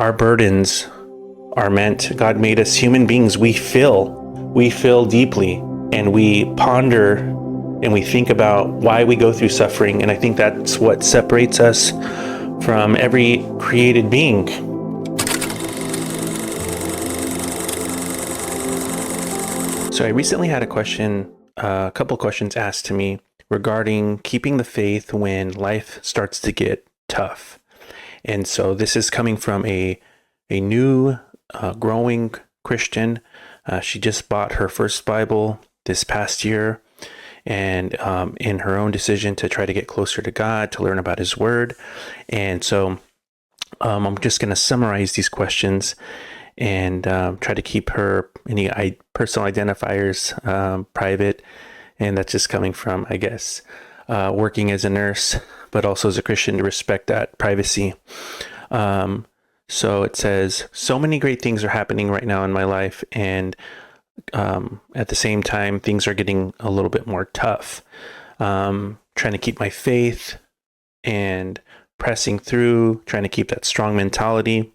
Our burdens are meant, God made us human beings. We feel deeply, and we ponder and we think about why we go through suffering. And I think that's what separates us from every created being. So I recently had a couple questions asked to me regarding keeping the faith when life starts to get tough. And so this is coming from a new growing Christian. She just bought her first Bible this past year, and in her own decision to try to get closer to God, to learn about His Word. And so I'm just going to summarize these questions and try to keep any personal identifiers private. And that's just coming from, I guess, working as a nurse, but also as a Christian, to respect that privacy. So it says, so many great things are happening right now in my life, and at the same time, things are getting a little bit more tough. Trying to keep my faith and pressing through, trying to keep that strong mentality.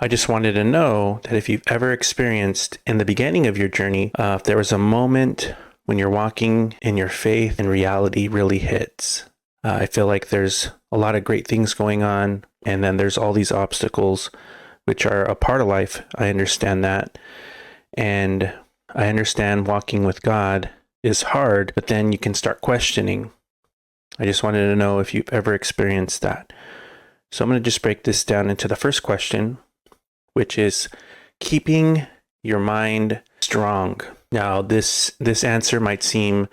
I just wanted to know that if you've ever experienced in the beginning of your journey, if there was a moment when you're walking in your faith and reality really hits. I feel like there's a lot of great things going on, and then there's all these obstacles, which are a part of life. I understand that. And I understand walking with God is hard, but then you can start questioning. I just wanted to know if you've ever experienced that. So I'm going to just break this down into the first question, which is keeping your mind strong. Now, this answer might seem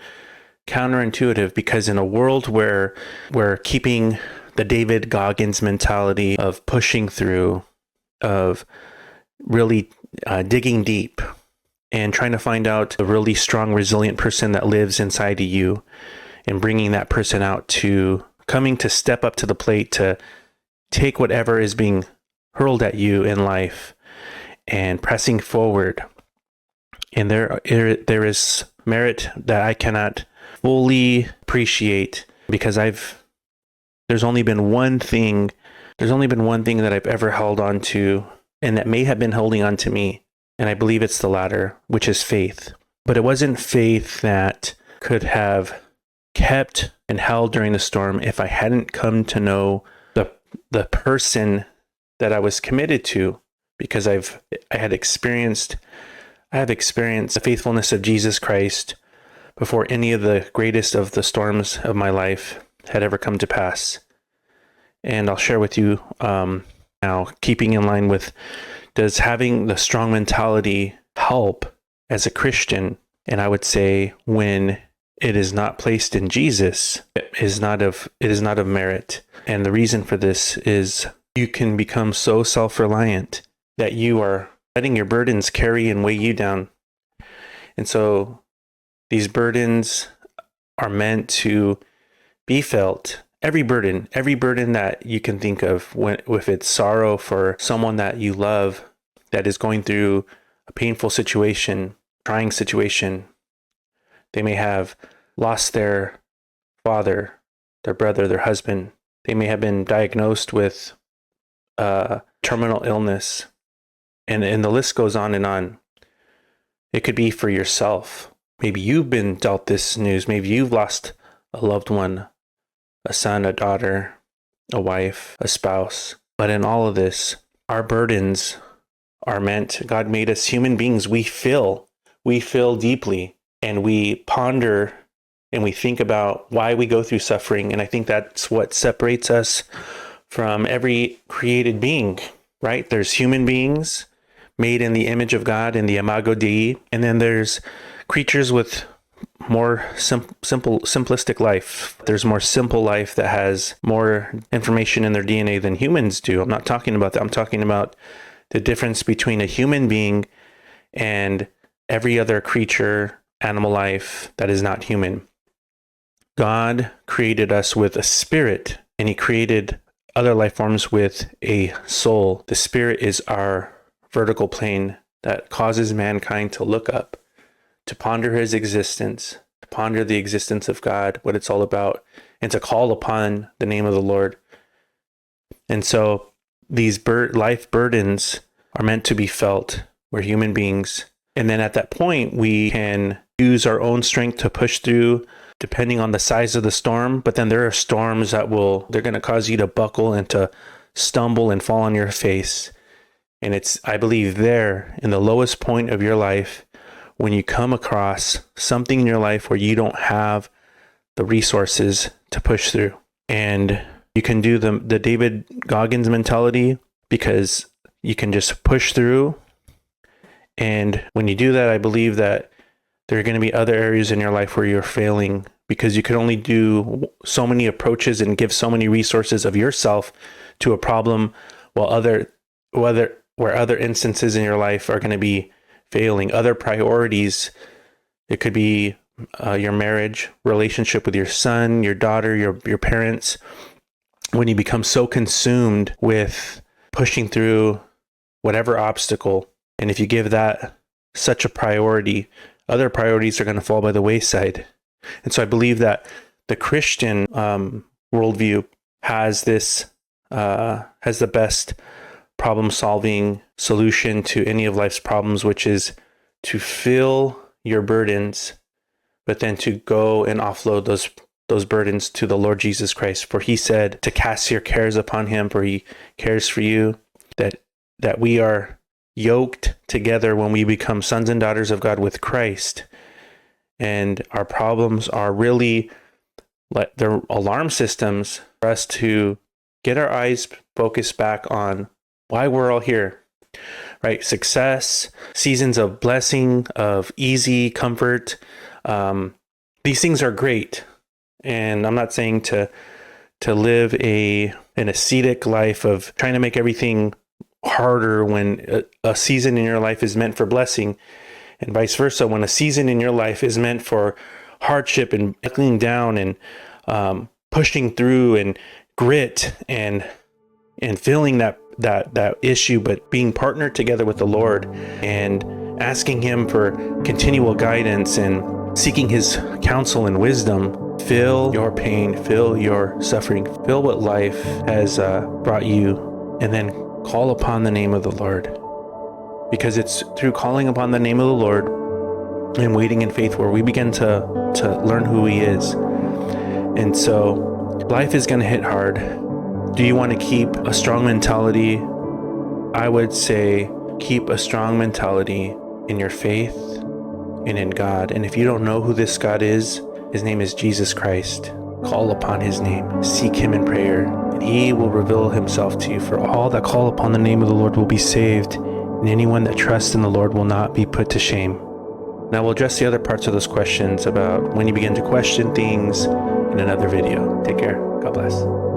counterintuitive, because in a world where we're keeping the David Goggins mentality of pushing through, of really digging deep and trying to find out a really strong, resilient person that lives inside of you, and bringing that person out to coming to step up to the plate to take whatever is being hurled at you in life and pressing forward. And there is merit that I cannot fully appreciate, because there's only been one thing that I've ever held on to, and that may have been holding on to me. And I believe it's the latter, which is faith. But it wasn't faith that could have kept and held during the storm if I hadn't come to know the person that I was committed to, because I have experienced the faithfulness of Jesus Christ before any of the greatest of the storms of my life had ever come to pass. And I'll share with you now, keeping in line with, does having the strong mentality help as a Christian? And I would say, when it is not placed in Jesus, it is not of merit. And the reason for this is you can become so self-reliant that you are letting your burdens carry and weigh you down. And so these burdens are meant to be felt. Every burden that you can think of, if it's sorrow for someone that you love that is going through a painful situation, trying situation. They may have lost their father, their brother, their husband. They may have been diagnosed with terminal illness. And the list goes on and on. It could be for yourself. Maybe you've been dealt this news. Maybe you've lost a loved one, a son, a daughter, a wife, a spouse. But in all of this, our burdens are meant, God made us human beings. We feel deeply, and we ponder and we think about why we go through suffering. And I think that's what separates us from every created being, right? There's human beings made in the image of God, in the Imago Dei, and then there's creatures with more simplistic life. There's more simple life that has more information in their DNA than humans do. I'm not talking about that. I'm talking about the difference between a human being and every other creature, animal life that is not human. God created us with a spirit, and He created other life forms with a soul. The spirit is our vertical plane that causes mankind to look up, to ponder His existence, to ponder the existence of God, what it's all about, and to call upon the name of the Lord. And so these life burdens are meant to be felt. We're human beings. And then at that point, we can use our own strength to push through, depending on the size of the storm. But then there are storms that they're going to cause you to buckle and to stumble and fall on your face. And it's, I believe, there in the lowest point of your life, when you come across something in your life where you don't have the resources to push through. And you can do the David Goggins mentality, because you can just push through. And when you do that, I believe that there are going to be other areas in your life where you're failing, because you can only do so many approaches and give so many resources of yourself to a problem, while other instances in your life are going to be failing. Other priorities, it could be your marriage, relationship with your son, your daughter, your parents. When you become so consumed with pushing through whatever obstacle, and if you give that such a priority, other priorities are going to fall by the wayside. And so I believe that the Christian worldview has the best problem-solving solution to any of life's problems, which is to fill your burdens, but then to go and offload those burdens to the Lord Jesus Christ. For he said to cast your cares upon him, for he cares for you. That we are yoked together when we become sons and daughters of God with Christ. And our problems are really like they're alarm systems for us to get our eyes focused back on why we're all here, right? Success, seasons of blessing, of easy comfort. These things are great. And I'm not saying to live an ascetic life of trying to make everything harder when a season in your life is meant for blessing, and vice versa. When a season in your life is meant for hardship and buckling down and pushing through and grit and feeling that issue, but being partnered together with the Lord and asking him for continual guidance and seeking his counsel and wisdom. Feel your pain, feel your suffering, feel what life has brought you, and then call upon the name of the Lord. Because it's through calling upon the name of the Lord and waiting in faith where we begin to learn who he is. And so life is going to hit hard. Do you want to keep a strong mentality? I would say keep a strong mentality in your faith and in God. And if you don't know who this God is, his name is Jesus Christ. Call upon his name. Seek him in prayer, and he will reveal himself to you. For all that call upon the name of the Lord will be saved, and anyone that trusts in the Lord will not be put to shame. Now we'll address the other parts of those questions about when you begin to question things in another video. Take care. God bless.